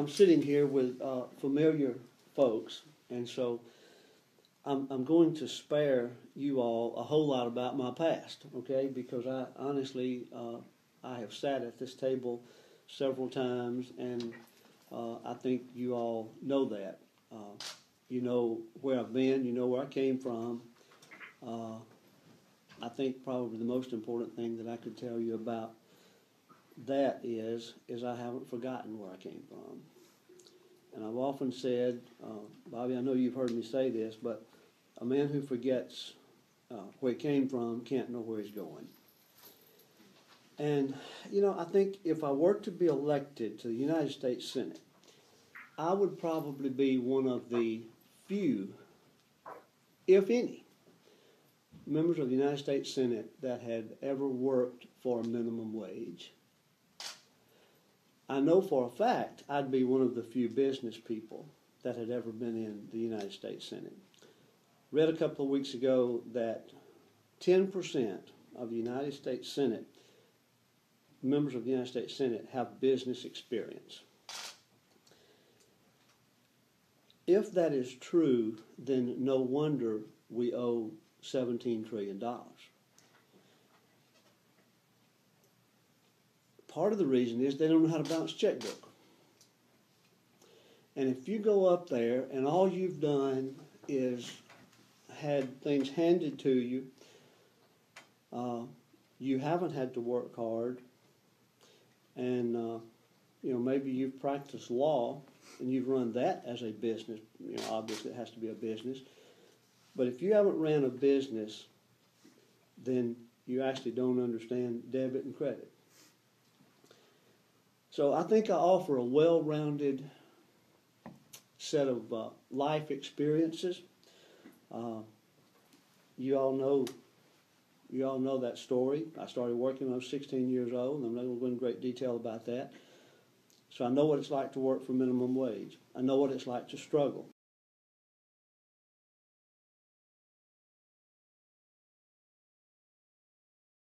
I'm sitting here with familiar folks, and so I'm going to spare you all a whole lot about my past, okay? Because I honestly, I have sat at this table several times, and I think you all know that. You know where I've been, you know where I came from. I think probably the most important thing that I could tell you about that is I haven't forgotten where I came from. And I've often said, Bobby, I know you've heard me say this, but a man who forgets where he came from can't know where he's going. And, you know, I think if I were to be elected to the United States Senate, I would probably be one of the few, if any, members of the United States Senate that had ever worked for a minimum wage. I know for a fact I'd be one of the few business people that had ever been in the United States Senate. Read a couple of weeks ago that 10% of the United States Senate, members of the United States Senate, have business experience. If that is true, then no wonder we owe $17 trillion. Part of the reason is they don't know how to balance a checkbook. And if you go up there and all you've done is had things handed to you, you haven't had to work hard, and you know, maybe you've practiced law and you've run that as a business. You know, obviously it has to be a business. But if you haven't ran a business, then you actually don't understand debit and credit. So I think I offer a well-rounded set of life experiences. You all know that story. I started working when I was 16 years old, and I'm not going to go into great detail about that. So I know what it's like to work for minimum wage. I know what it's like to struggle.